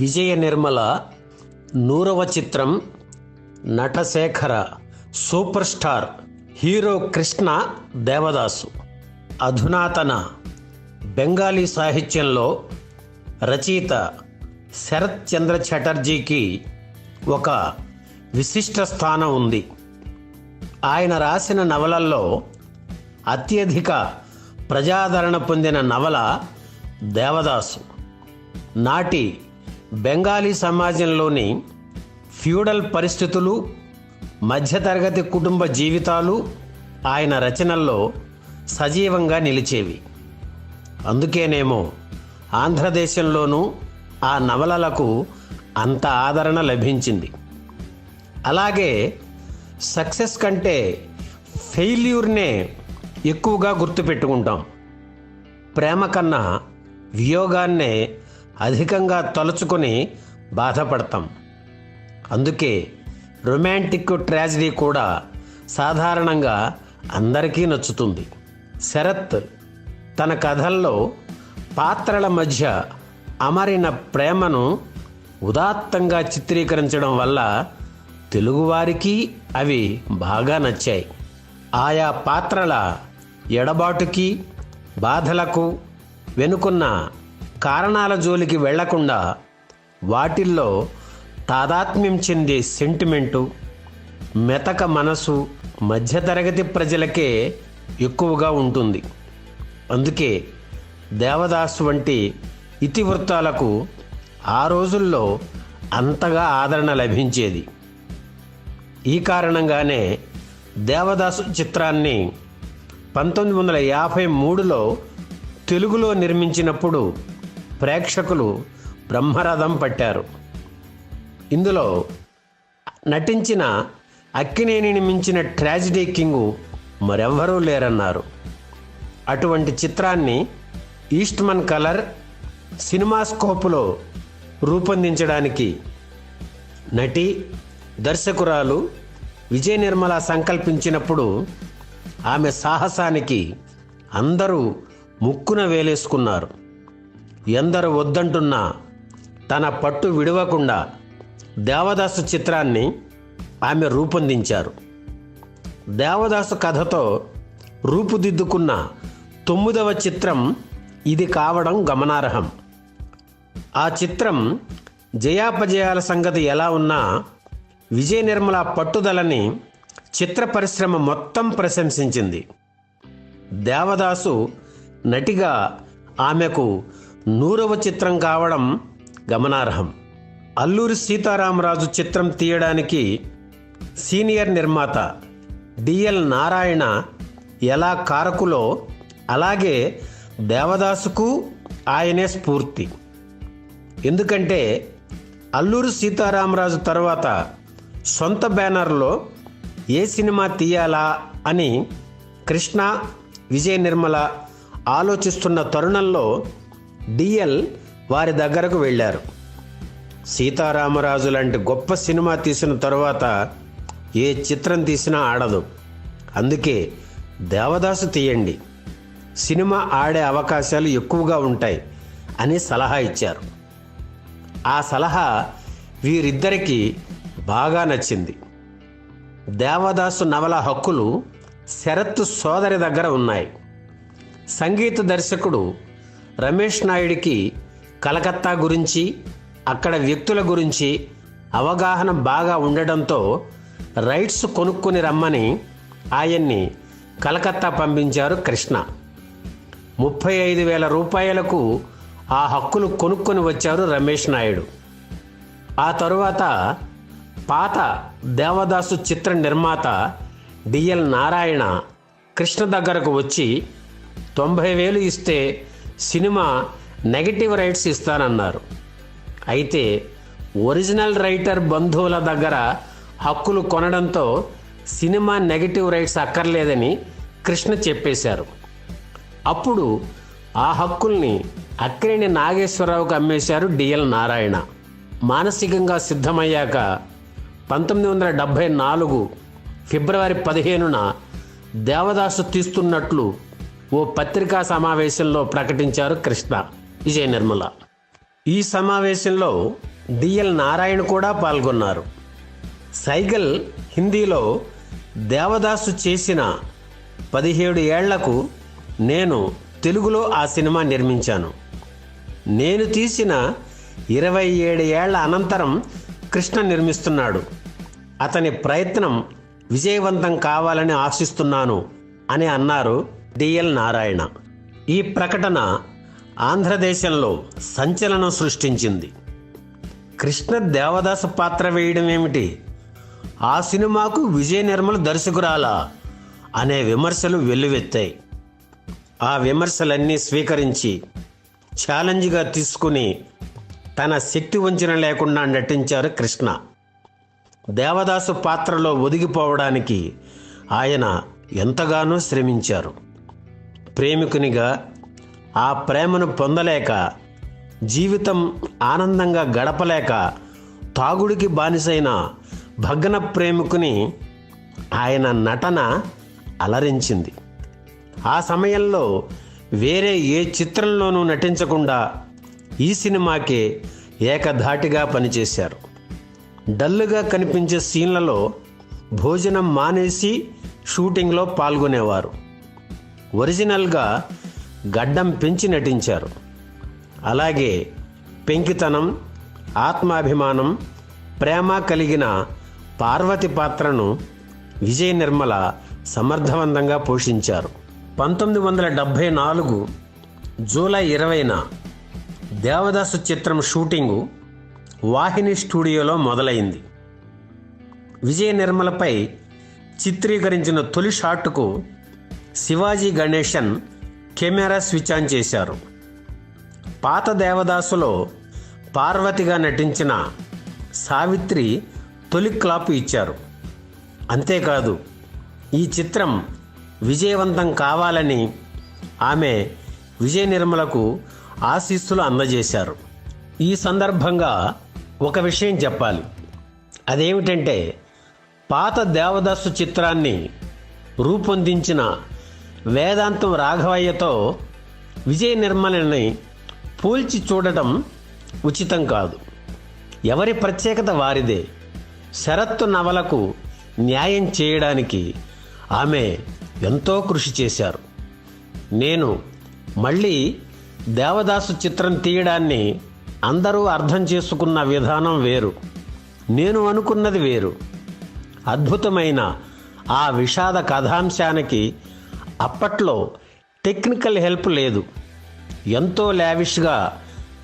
విజయ నిర్మల 100వ చిత్రం. Natasekhara, super star hero Krishna Devadasu. అధునాతన బెంగాలీ సాహిత్యంలో రచయిత శరత్ చంద్ర చటర్జీకి ఒక విశిష్ట స్థానం ఉంది. ఆయన రాసిన నవలల్లో అత్యధిక ప్రజాదరణ పొందిన నవల దేవదాసు. నాటి బెంగాలీ సమాజంలోని ఫ్యూడల్ పరిస్థితులు, మధ్యతరగతి కుటుంబ జీవితాలు ఆయన రచనల్లో సజీవంగా నిలిచేవి. అందుకేనేమో ఆంధ్రదేశంలోనూ ఆ నవలలకు అంత ఆదరణ లభించింది. అలాగే సక్సెస్ కంటే ఫెయిల్యూర్నే ఎక్కువగా గుర్తుపెట్టుకుంటాం. ప్రేమ కన్నా వియోగాన్నే అధికంగా తలుచుకొని బాధపడతాం. అందుకే రొమాంటిక్ ట్రాజడీ కూడా సాధారణంగా అందరికీ నచ్చుతుంది. శరత్ తన కథల్లో పాత్రల మధ్య అమరిన ప్రేమను ఉదాత్తంగా చిత్రీకరించడం వల్ల తెలుగువారికి అవి బాగా నచ్చాయి. ఆయా పాత్రల ఎడబాటుకి, బాధలకు వెనుకున్న కారణాల జోలికి వెళ్లకుండా వాటిల్లో తాదాత్మ్యం చెందే సెంటిమెంటు, మెతక మనసు మధ్యతరగతి ప్రజలకే ఎక్కువగా ఉంటుంది. అందుకే దేవదాసు వంటి ఇతివృత్తాలకు ఆ రోజుల్లో అంతగా ఆదరణ లభించేది. ఈ కారణంగానే దేవదాసు చిత్రాన్ని 1953లో తెలుగులో నిర్మించినప్పుడు ప్రేక్షకులు బ్రహ్మరథం పట్టారు. ఇందులో నటించిన అక్కినేనిని మించిన ట్రాజిడీ కింగు మరెవ్వరూ లేరన్నారు. అటువంటి చిత్రాన్ని ఈస్ట్మన్ కలర్ సినిమాస్కోప్లో రూపొందించడానికి నటి, దర్శకురాలు విజయ నిర్మల సంకల్పించినప్పుడు ఆమె సాహసానికి అందరూ ముక్కున వేలేసుకున్నారు. ఎందరు వద్దంటున్నా తన పట్టు విడవకుండా దేవదాసు చిత్రాన్ని ఆమె రూపొందించారు. దేవదాసు కథతో రూపుదిద్దుకున్న 9వ చిత్రం ఇది కావడం గమనార్హం. ఆ చిత్రం జయాపజయాల సంగతి ఎలా ఉన్నా విజయ నిర్మల పట్టుదలని చిత్ర పరిశ్రమ మొత్తం ప్రశంసించింది. దేవదాసు నటిగా ఆమెకు 100వ చిత్రం కావడం గమనార్హం. అల్లూరి సీతారామరాజు చిత్రం తీయడానికి సీనియర్ నిర్మాత డిఎల్ నారాయణ ఎలా కారకులో అలాగే దేవదాసుకు ఆయనే స్ఫూర్తి. ఎందుకంటే అల్లూరి సీతారామరాజు తర్వాత సొంత బ్యానర్లో ఏ సినిమా తీయాలా అని కృష్ణ, విజయ నిర్మల ఆలోచిస్తున్న తరుణంలో డిఎల్ వారి దగ్గరకు వెళ్ళారు. సీతారామరాజు లాంటి గొప్ప సినిమా తీసిన తరువాత ఏ చిత్రం తీసినా ఆడదు, అందుకే దేవదాసు తీయండి, సినిమా ఆడే అవకాశాలు ఎక్కువగా ఉంటాయి అని సలహా ఇచ్చారు. ఆ సలహా వీరిద్దరికీ బాగా నచ్చింది. దేవదాసు నవల హక్కులు శరత్ సోదరి దగ్గర ఉన్నాయి. సంగీత దర్శకుడు రమేష్ నాయుడికి కలకత్తా గురించి, అక్కడ వ్యక్తుల గురించి అవగాహన బాగా ఉండడంతో రైట్స్ కొనుక్కొని రమ్మని ఆయన్ని కలకత్తా పంపించారు కృష్ణ. 35,000 రూపాయలకు ఆ హక్కులు కొనుక్కొని వచ్చారు రమేష్ నాయుడు. ఆ తరువాత పాత దేవదాసు చిత్ర నిర్మాత డిఎల్ నారాయణ కృష్ణ దగ్గరకు వచ్చి 90,000 ఇస్తే సినిమా నెగటివ్ రైట్స్ ఇస్తానన్నారు. అయితే ఒరిజినల్ రైటర్ బంధువుల దగ్గర హక్కులు కొనడంతో సినిమా నెగటివ్ రైట్స్ అక్కర్లేదని కృష్ణ చెప్పేశారు. అప్పుడు ఆ హక్కుల్ని అక్కినేని నాగేశ్వరరావుకు అమ్మేశారు డిఎల్ నారాయణ. మానసికంగా సిద్ధమయ్యాక 1974 ఫిబ్రవరి 15న దేవదాసు తీస్తున్నట్లు ఓ పత్రికా సమావేశంలో ప్రకటించారు కృష్ణ, విజయ నిర్మల. ఈ సమావేశంలో డిఎల్ నారాయణ కూడా పాల్గొన్నారు. సైగల్ హిందీలో దేవదాసు చేసిన 17 ఏళ్లకు నేను తెలుగులో ఆ సినిమా నిర్మించాను. నేను తీసిన 27 ఏళ్ల అనంతరం కృష్ణ నిర్మిస్తున్నాడు. అతని ప్రయత్నం విజయవంతం కావాలని ఆశిస్తున్నాను అని అన్నారు డిఎల్ నారాయణ. ఈ ప్రకటన ఆంధ్రదేశంలో సంచలనం సృష్టించింది. కృష్ణ దేవదాసు పాత్ర వేయడం ఏమిటి, ఆ సినిమాకు విజయ నిర్మల దర్శకురాలా అనే విమర్శలు వెల్లువెత్తాయి. ఆ విమర్శలన్నీ స్వీకరించి ఛాలెంజ్గా తీసుకుని తన శక్తి వంచన లేకుండా నటించారు కృష్ణ. దేవదాసు పాత్రలో ఒదిగిపోవడానికి ఆయన ఎంతగానో శ్రమించారు. ప్రేమికునిగా ఆ ప్రేమను పొందలేక, జీవితం ఆనందంగా గడపలేక తాగుడికి బానిసైన భగ్న ప్రేమికుని ఆయన నటన అలరించింది. ఆ సమయంలో వేరే ఏ చిత్రంలోనూ నటించకుండా ఈ సినిమాకే ఏకధాటిగా పనిచేశారు. డల్లుగా కనిపించే సీన్లలో భోజనం మానేసి షూటింగ్లో పాల్గొనేవారు. ఒరిజినల్గా గడ్డం పెంచి నటించారు. అలాగే పెంకితనం, ఆత్మాభిమానం, ప్రేమ కలిగిన పార్వతి పాత్రను విజయ నిర్మల సమర్థవంతంగా పోషించారు. 1974 జూలై 20న దేవదాసు చిత్రం షూటింగు వాహిని స్టూడియోలో మొదలైంది. విజయ నిర్మలపై చిత్రీకరించిన తొలి షాట్కు Sivaji Ganesan camera switch on చేశారు. పాత దేవదాసులో పార్వతిగా నటించిన సావిత్రి తొలి క్లాప్ ఇచ్చారు. అంతేకాదు, ఈ చిత్రం విజయవంతం కావాలని ఆమె విజయ నిర్మలకు ఆశీస్సులు అందజేశారు. ఈ సందర్భంగా ఒక విషయం చెప్పాలి. అదేమిటంటే, పాత దేవదాసు చిత్రాన్ని రూపొందించిన వేదాంతం రాఘవయ్యతో విజయ నిర్మలని పోల్చి చూడటం ఉచితం కాదు. ఎవరి ప్రత్యేకత వారిదే. శరత్తు నవలకు న్యాయం చేయడానికి ఆమె ఎంతో కృషి చేశారు. నేను మళ్ళీ దేవదాసు చిత్రం తీయడాన్ని అందరూ అర్థం చేసుకున్న విధానం వేరు, నేను అనుకున్నది వేరు. అద్భుతమైన ఆ విషాద కథాంశానికి అప్పట్లో టెక్నికల్ హెల్ప్ లేదు. ఎంతో లావిష్గా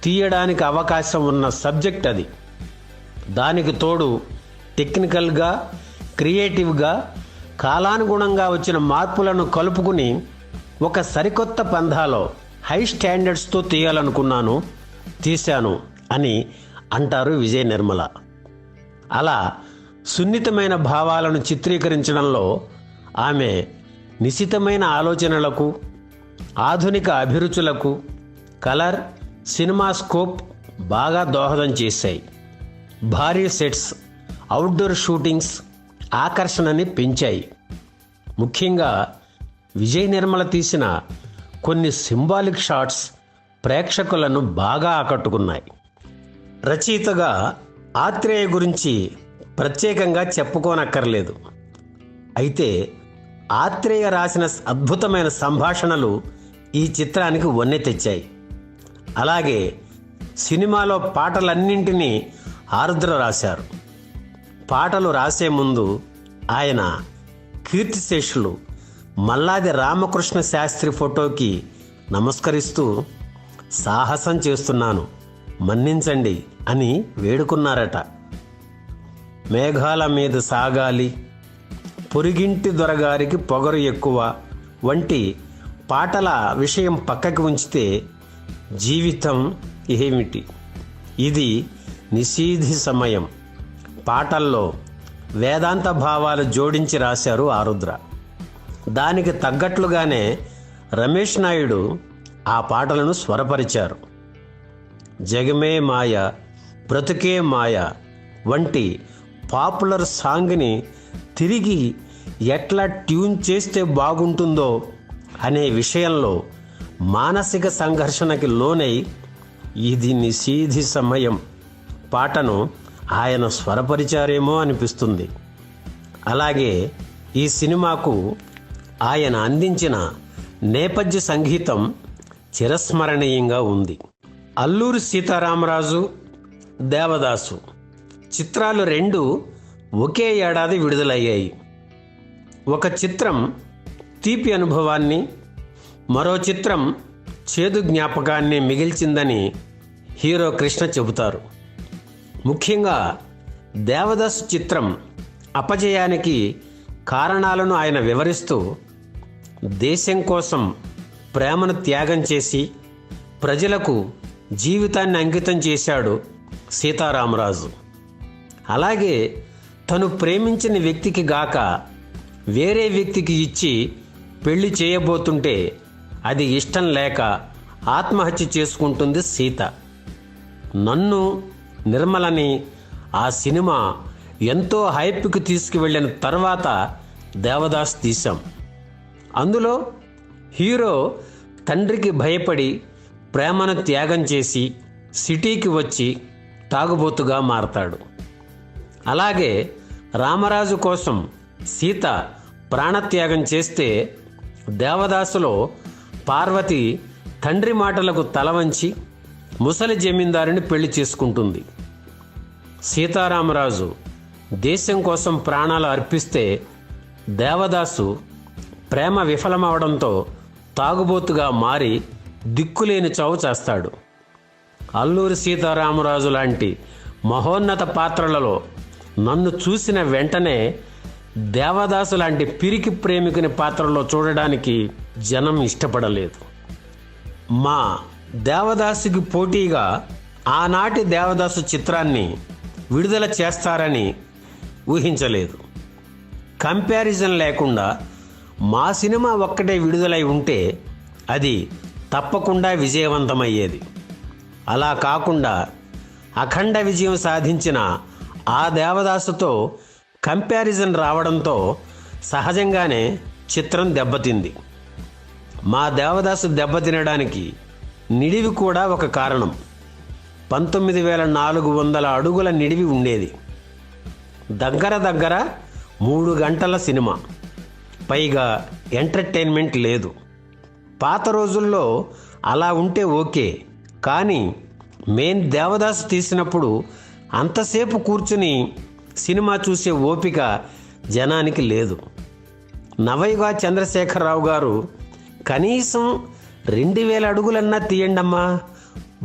తీయడానికి అవకాశం ఉన్న సబ్జెక్ట్ అది. దానికి తోడు టెక్నికల్గా, క్రియేటివ్గా కాలానుగుణంగా వచ్చిన మార్పులను కలుపుకుని ఒక సరికొత్త పంథాలో హై స్టాండర్డ్స్తో తీయాలనుకున్నాను, తీశాను అని అంటారు విజయ నిర్మల. అలా సున్నితమైన భావాలను చిత్రీకరించడంలో ఆమె నిశితమైన ఆలోచనలకు, ఆధునిక అభిరుచులకు కలర్, సినిమా స్కోప్ బాగా దోహదం చేశాయి. భారీ సెట్స్, అవుట్డోర్ షూటింగ్స్ ఆకర్షణని పెంచాయి. ముఖ్యంగా విజయ నిర్మల తీసిన కొన్ని సింబాలిక్ షాట్స్ ప్రేక్షకులను బాగా ఆకట్టుకున్నాయి. రచయితగా ఆత్రేయ గురించి ప్రత్యేకంగా చెప్పుకోనక్కర్లేదు. అయితే ఆత్రేయ రాసిన అద్భుతమైన సంభాషణలు ఈ చిత్రానికి వన్నె తెచ్చాయి. అలాగే సినిమాలో పాటలన్నింటినీ ఆరుద్ర రాశారు. పాటలు రాసే ముందు ఆయన కీర్తిశేషులు మల్లాది రామకృష్ణ శాస్త్రి ఫోటోకి నమస్కరిస్తూ సాహసం చేస్తున్నాను, మన్నించండి అని వేడుకున్నారట. మేఘాల మీద సాగాలి, పొరిగింటి దొరగారికి పొగరు ఎక్కువ వంటి పాటల విషయం పక్కకి ఉంచితే జీవితం ఏమిటి, ఇది నిషీధి సమయం పాటల్లో వేదాంత భావాలు జోడించి రాశారు ఆరుద్ర. దానికి తగ్గట్లుగానే రమేష్ నాయుడు ఆ పాటలను స్వరపరిచారు. జగమే మాయ, బ్రతుకే మాయ వంటి పాపులర్ సాంగ్ని తిరిగి ఎట్లా ట్యూన్ చేస్తే బాగుంటుందో అనే విషయంలో మానసిక సంఘర్షణకి లోనై ఇది నిషీధి సమయం పాటను ఆయన స్వరపరిచారేమో అనిపిస్తుంది. అలాగే ఈ సినిమాకు ఆయన అందించిన నేపథ్య సంగీతం చిరస్మరణీయంగా ఉంది. అల్లూరి సీతారామరాజు, దేవదాసు చిత్రాలు రెండు ఒకే ఏడాది విడుదలయ్యాయి. ఒక చిత్రం తీపి అనుభవాన్ని, మరో చిత్రం చేదు జ్ఞాపకాన్ని మిగిల్చిందని హీరో కృష్ణ చెబుతారు. ముఖ్యంగా దేవదాసు చిత్రం అపజయానికి కారణాలను ఆయన వివరిస్తూ, దేశం కోసం ప్రేమను త్యాగం చేసి ప్రజలకు జీవితాన్ని అంకితం చేశాడు సీతారామరాజు. అలాగే తను ప్రేమించిన వ్యక్తికి గాక వేరే వ్యక్తికి ఇచ్చి పెళ్లి చేయబోతుంటే అది ఇష్టం లేక ఆత్మహత్య చేసుకుంటుంది సీత. నన్ను, నిర్మలని ఆ సినిమా ఎంతో హైప్కి తీసుకువెళ్ళిన తర్వాత దేవదాస్ తీశాం. అందులో హీరో తండ్రికి భయపడి ప్రేమను త్యాగం చేసి సిటీకి వచ్చి తాగుబోతుగా మారతాడు. అలాగే రామరాజు కోసం సీత ప్రాణత్యాగం చేస్తే దేవదాసులో పార్వతి తండ్రి మాటలకు తలవంచి ముసలి జమీందారుని పెళ్లి చేసుకుంటుంది. సీతారామరాజు దేశం కోసం ప్రాణాలు అర్పిస్తే దేవదాసు ప్రేమ విఫలమవడంతో తాగుబోతుగా మారి దిక్కులేని చావు చేస్తాడు. అల్లూరి సీతారామరాజు లాంటి మహోన్నత పాత్రలలో నన్ను చూసిన వెంటనే దేవదాసు లాంటి పిరికి ప్రేమికుని పాత్రలో చూడడానికి జనం ఇష్టపడలేదు. మా దేవదాసుకి పోటీగా ఆనాటి దేవదాసు చిత్రాన్ని విడుదల చేస్తారని ఊహించలేదు. కంపారిజన్ లేకుండా మా సినిమా ఒక్కటే విడుదలై ఉంటే అది తప్పకుండా విజయవంతమయ్యేది. అలా కాకుండా అఖండ విజయం సాధించిన ఆ దేవదాసుతో కంపారిజన్ రావడంతో సహజంగానే చిత్రం దెబ్బతింది. మా దేవదాసు దెబ్బతినడానికి నిడివి కూడా ఒక కారణం. 19,400 అడుగుల నిడివి ఉండేది. దగ్గర 3 గంటల సినిమా, పైగా ఎంటర్టైన్మెంట్ లేదు. పాత రోజుల్లో అలా ఉంటే ఓకే, కానీ మెయిన్ దేవదాసు తీసినప్పుడు అంతసేపు కూర్చుని సినిమా చూసే ఓపిక జనానికి లేదు. నవయుగా చంద్రశేఖరరావు గారు కనీసం 2,000 అడుగులన్నా తీయండమ్మా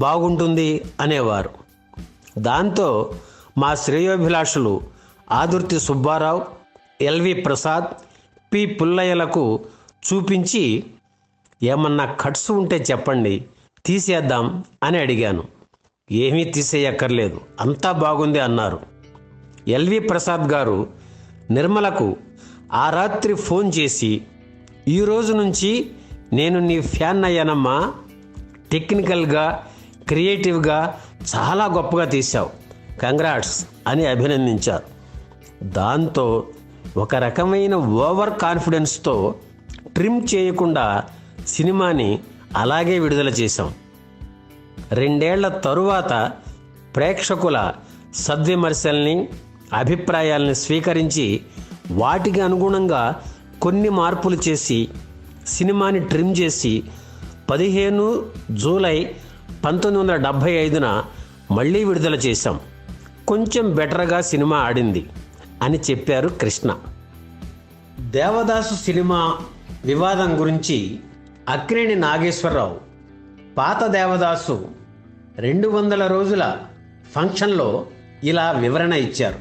బాగుంటుంది అనేవారు. దాంతో మా శ్రేయోభిలాషులు ఆదుర్తి సుబ్బారావు, ఎల్వి ప్రసాద్, పి పుల్లయ్యలకు చూపించి ఏమన్నా కట్స్ ఉంటే చెప్పండి తీసేద్దాం అని అడిగాను. ఏమీ తీసేయక్కర్లేదు, అంతా బాగుంది అన్నారు. ఎల్వి ప్రసాద్ గారు నిర్మలకు ఆ రాత్రి ఫోన్ చేసి, ఈరోజు నుంచి నేను నీ ఫ్యాన్ అయ్యానమ్మా, టెక్నికల్గా క్రియేటివ్గా చాలా గొప్పగా తీశావు, కంగ్రాట్స్ అని అభినందించారు. దాంతో ఒక రకమైన ఓవర్ కాన్ఫిడెన్స్తో ట్రిమ్ చేయకుండా సినిమాని అలాగే విడుదల చేశాం. 2 ఏళ్ల తరువాత ప్రేక్షకుల సద్విమర్శల్ని, అభిప్రాయాల్ని స్వీకరించి వాటికి అనుగుణంగా కొన్ని మార్పులు చేసి సినిమాని ట్రిమ్ చేసి 15 జూలై 1975న మళ్ళీ విడుదల చేశాం. కొంచెం బెటర్గా సినిమా ఆడింది అని చెప్పారు కృష్ణ. దేవదాసు సినిమా వివాదం గురించి అక్కినేని నాగేశ్వరరావు పాత దేవదాసు 200 రోజుల ఫంక్షన్లో ఇలా వివరణ ఇచ్చారు.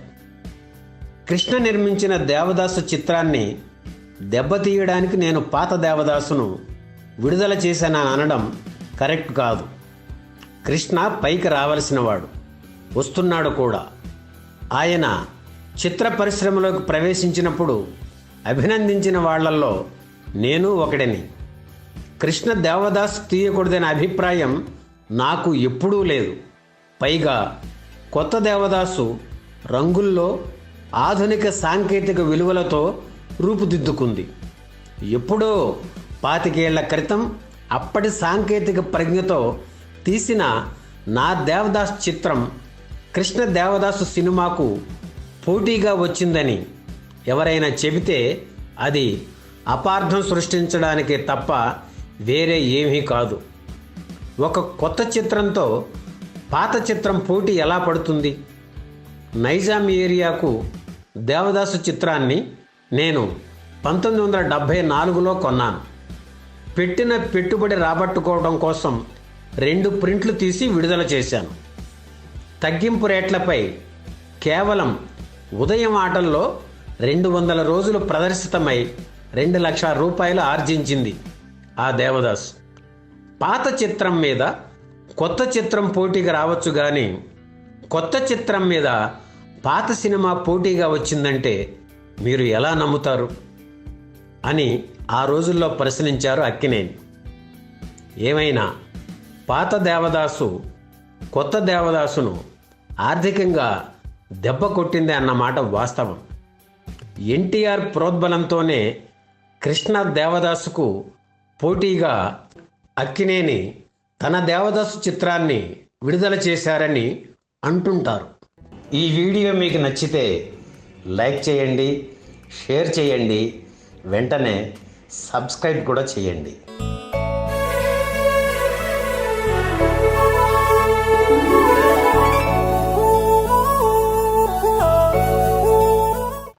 కృష్ణ నిర్మించిన దేవదాసు చిత్రాన్ని దెబ్బతీయడానికి నేను పాత దేవదాసును విడుదల చేశానని అనడం కరెక్ట్ కాదు. కృష్ణ పైకి రావలసినవాడు, వస్తున్నాడు కూడా. ఆయన చిత్ర పరిశ్రమలోకి ప్రవేశించినప్పుడు అభినందించిన వాళ్లల్లో నేను ఒకడిని. కృష్ణ దేవదాసు తీయకూడదనే అభిప్రాయం నాకు ఎప్పుడూ లేదు. పైగా కొత్త దేవదాసు రంగుల్లో ఆధునిక సాంకేతిక విలువలతో రూపుదిద్దుకుంది. ఎప్పుడో 25 ఏళ్ల క్రితం అప్పటి సాంకేతిక ప్రజ్ఞతో తీసిన నా దేవదాస్ చిత్రం కృష్ణ దేవదాసు సినిమాకు పోటీగా వచ్చిందని ఎవరైనా చెబితే అది అపార్థం సృష్టించడానికే తప్ప వేరే ఏమీ కాదు. ఒక కొత్త చిత్రంతో పాత చిత్రం పోటీ ఎలా పడుతుంది? నైజాం ఏరియాకు దేవదాసు చిత్రాన్ని నేను 1974లో కొన్నాను. పెట్టిన పెట్టుబడి రాబట్టుకోవడం కోసం 2 ప్రింట్లు తీసి విడుదల చేశాను. తగ్గింపు రేట్లపై కేవలం ఉదయం ఆటల్లో 200 రోజులు ప్రదర్శితమై 2 లక్షల రూపాయలు ఆర్జించింది ఆ దేవదాస్. పాత చిత్రం మీద కొత్త చిత్రం పోటీగా రావచ్చు కానీ కొత్త చిత్రం మీద పాత సినిమా పోటీగా వచ్చిందంటే మీరు ఎలా నమ్ముతారు అని ఆ రోజుల్లో ప్రశ్నించారు అక్కినేని. ఏమైనా పాత దేవదాసు కొత్త దేవదాసును ఆర్థికంగా దెబ్బ కొట్టింది అన్నమాట వాస్తవం. ఎన్టీఆర్ ప్రోద్బలంతోనే కృష్ణ దేవదాసుకు పోటీగా అక్కినేని తన దేవదాసు చిత్రాన్ని విడుదల చేశారని అంటుంటారు. ఈ వీడియో మీకు నచ్చితే లైక్ చేయండి, షేర్ చేయండి, వెంటనే సబ్స్క్రైబ్ కూడా చేయండి.